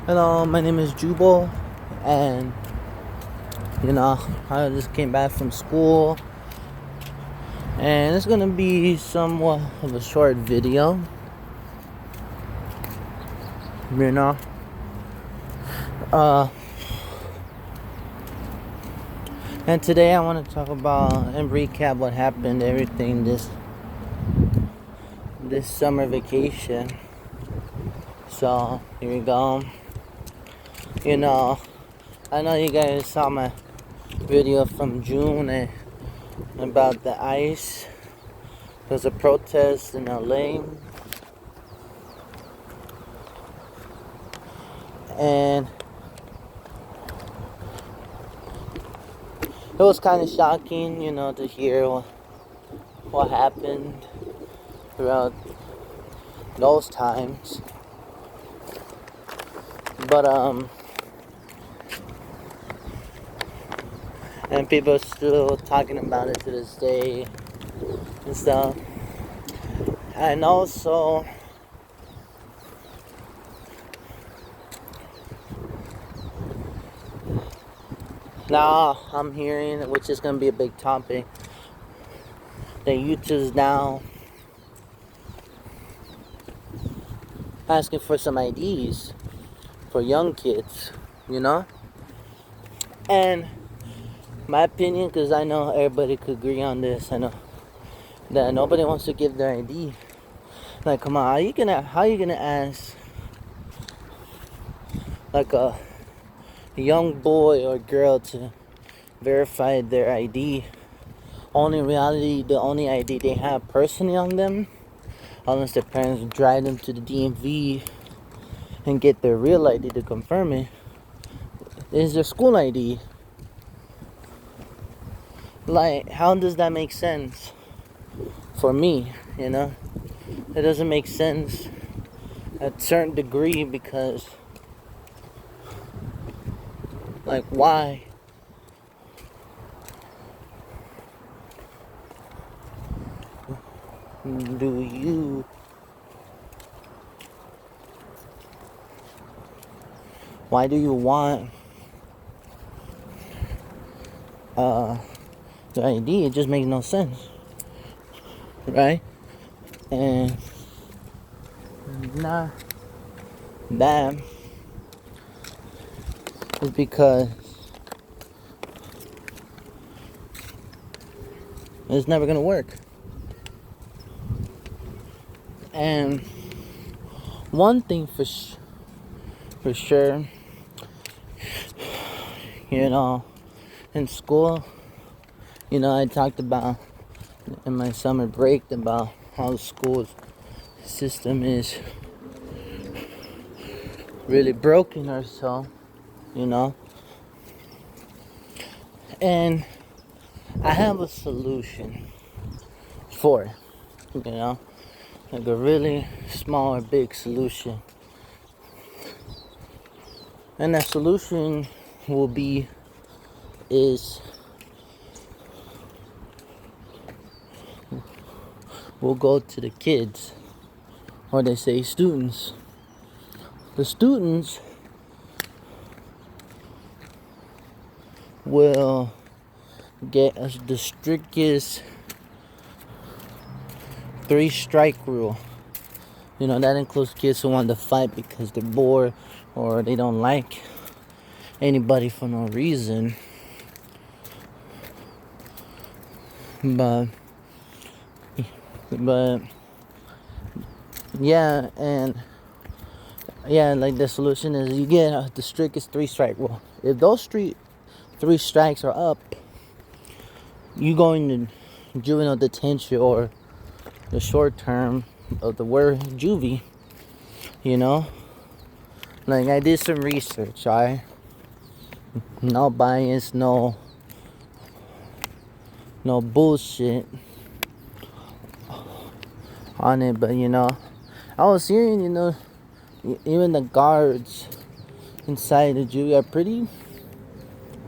Hello, my name is Jubal, and I just came back from school, and it's gonna be somewhat of a short video. You know, uh, and today I want to talk about and recap what happened, everything this summer vacation. So here we go. You know, I know you guys saw my video from June about the ice. There's a protest in LA, and it was kind of shocking, to hear what happened throughout those times. But and people are still talking about it to this day and stuff. And also, now I'm hearing, which is gonna be a big topic, that youth is now asking for some IDs for young kids, And my opinion, because I know everybody could agree on this, I know that nobody wants to give their ID. Like, come on, how you gonna ask like a young boy or girl to verify their ID? Only in reality, the only ID they have personally on them, unless their parents drive them to the DMV and get their real ID to confirm it, is their school ID. Like, how does that make sense for me? It doesn't make sense at a certain degree, because, like, why? Do you Why do you want the ID? It just makes no sense, right? And not that is because it's never gonna work. And one thing for sure, in school, I talked about in my summer break about how the school system is really broken or so, and I have a solution for it, like a really small or big solution. And that solution we'll go to the kids, or they say students. The students will get the strictest 3-strike rule. That includes kids who want to fight because they're bored or they don't like anybody for no reason. But yeah, like the solution is you get the strictest 3-strike rule. If those 3 strikes are up, you go into juvenile detention, or the short term of the word juvie. Like, I did some research, alright? No bias, no bullshit on it, but I was hearing, even the guards inside the juvie are pretty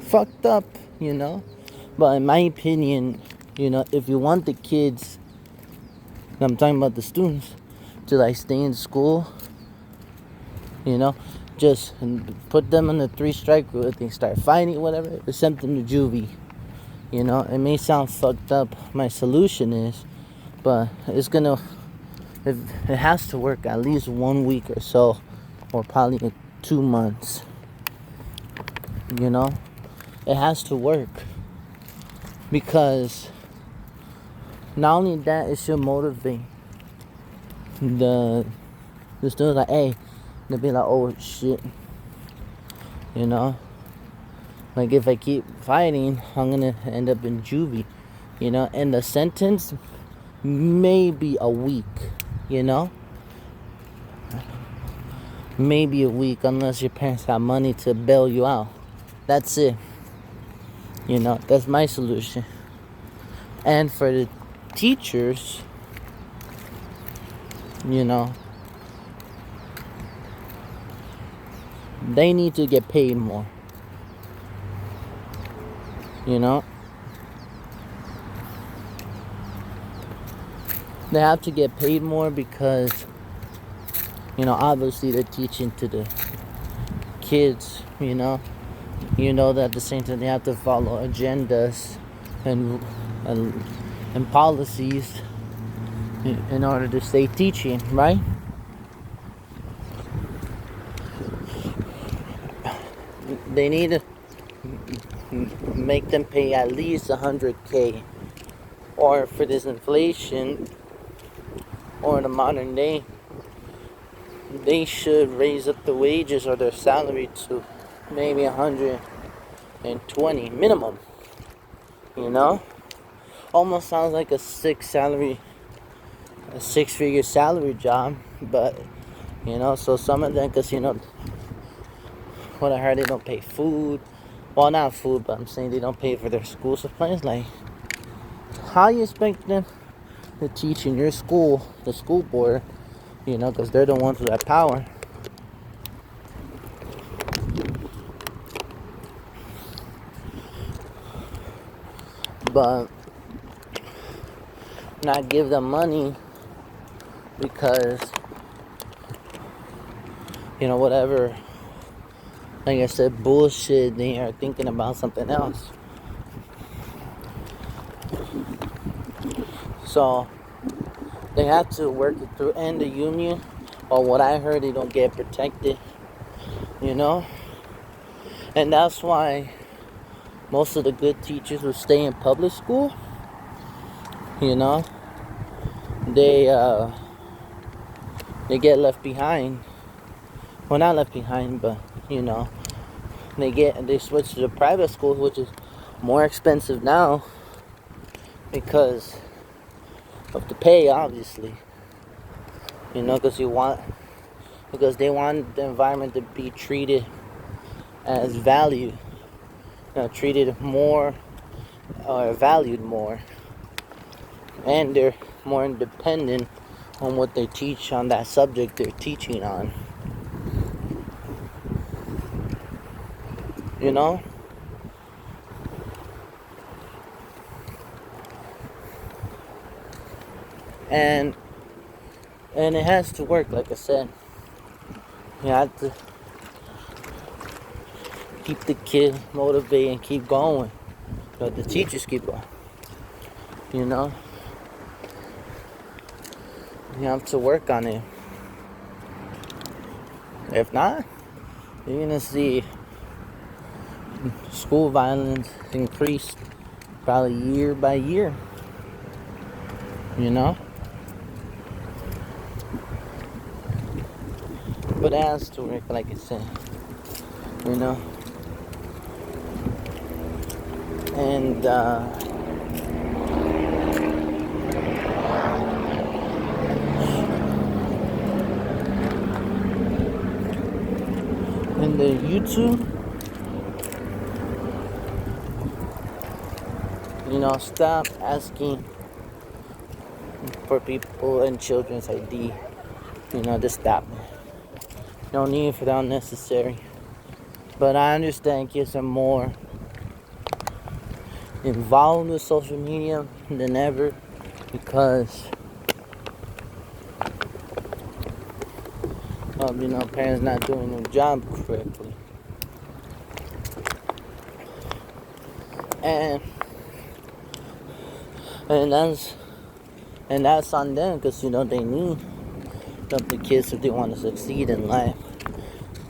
fucked up, But in my opinion, if you want the kids, I'm talking about the students, to like stay in school, You know, just put them in the 3-strike rule. If they start fighting, whatever, send them to juvie. You know, it may sound fucked up. My solution is, but it has to work at least 1 week or so, or probably 2 months. You know, it has to work because not only that, it should motivate the students. Like, hey, they'll be like, oh shit, you know. Like, if I keep fighting, I'm gonna end up in juvie, you know. And the sentence may be a week, you know. Maybe a week, unless your parents got money to bail you out. That's it. You know, that's my solution. And for the teachers, you know, they need to get paid more. You know, they have to get paid more because, you know, obviously they're teaching to the kids, you know. You know that at the same time they have to follow agendas and policies in order to stay teaching, right? They need to make them pay at least $100K, or for this inflation, or in the modern day, they should raise up the wages or their salary to maybe 120 minimum. You know, almost sounds like a six-figure salary job, but you know, so some of them, because you know, what I heard, they don't pay food. Well, not food, but I'm saying they don't pay for their school supplies. Like, how you expect them to teach in your school, the school board, you know, because they're the ones who have power. But not give them money because, you know, whatever, like I said, bullshit, they are thinking about something else. So they have to work it through, and the union, or what I heard, they don't get protected, you know. And that's why most of the good teachers who stay in public school, you know, they get left behind. Well, not left behind, but you know, they switch to the private school, which is more expensive now because of the pay, obviously. You know, because they want the environment to be treated as value, you know, treated more or valued more, and they're more independent on what they teach on that subject they're teaching on. You know? And it has to work, like I said. You have to keep the kid motivated and keep going. But the teachers keep going. You know? You have to work on it. If not, you're gonna see school violence increase probably year by year. You know? But it has to work, like I said. You know? And in the YouTube, you know, stop asking for people and children's ID. You know, just stop. No need for that unnecessary. But I understand kids are more involved with social media than ever because of, parents not doing their job correctly. And that's on them, because they need the kids if they want to succeed in life,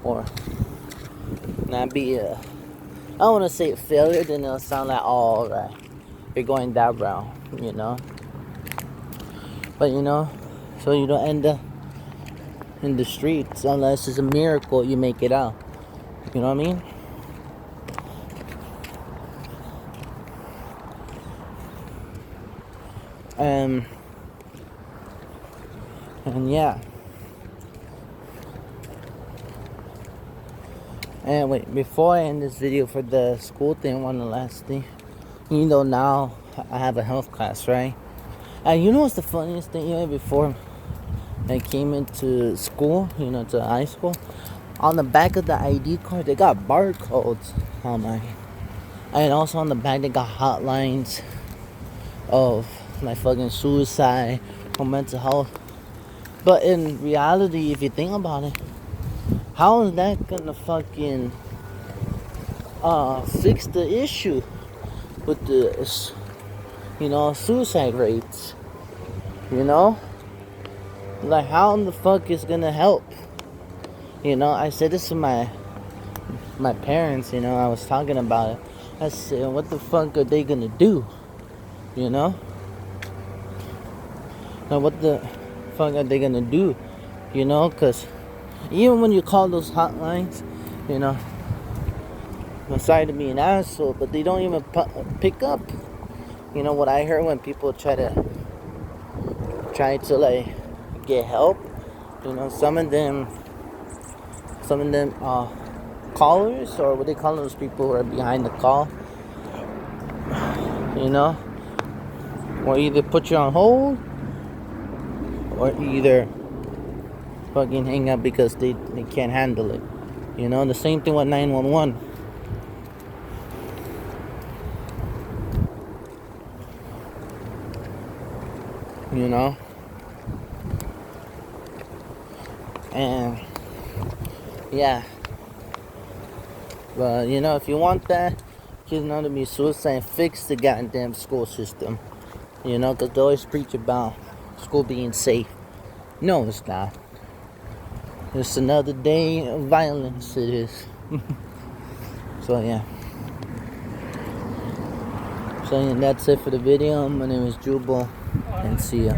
or not be I don't want to say failure, then it'll sound like, oh, alright, you're going that route, but so you don't end up in the streets unless it's a miracle you make it out. You know what I mean? And yeah. And wait, before I end this video for the school thing, one last thing. Now I have a health class, right? And what's the funniest thing? Before I came into school, to high school, on the back of the ID card, they got barcodes on mine. And also on the back, they got hotlines of my fucking suicide or mental health. But in reality, if you think about it, how is that gonna fucking fix the issue with the suicide rates? Like, how in the fuck is gonna help? I said this to my parents. I was talking about it. I said, what the fuck are they gonna do? Now, what the fuck are they gonna do? Because even when you call those hotlines, I'm sorry to be an asshole, but they don't even pick up. What I heard when people try to like get help, some of them callers, or what they call those people who are behind the call, or either put you on hold, or either fucking hang up because they can't handle it. The same thing with 911. And yeah, but if you want that kids not to be suicide, fix the goddamn school system. Because they always preach about school being safe. No, it's not. It's another day of violence, it is. So yeah, that's it for the video. My name is Jubal, and see ya.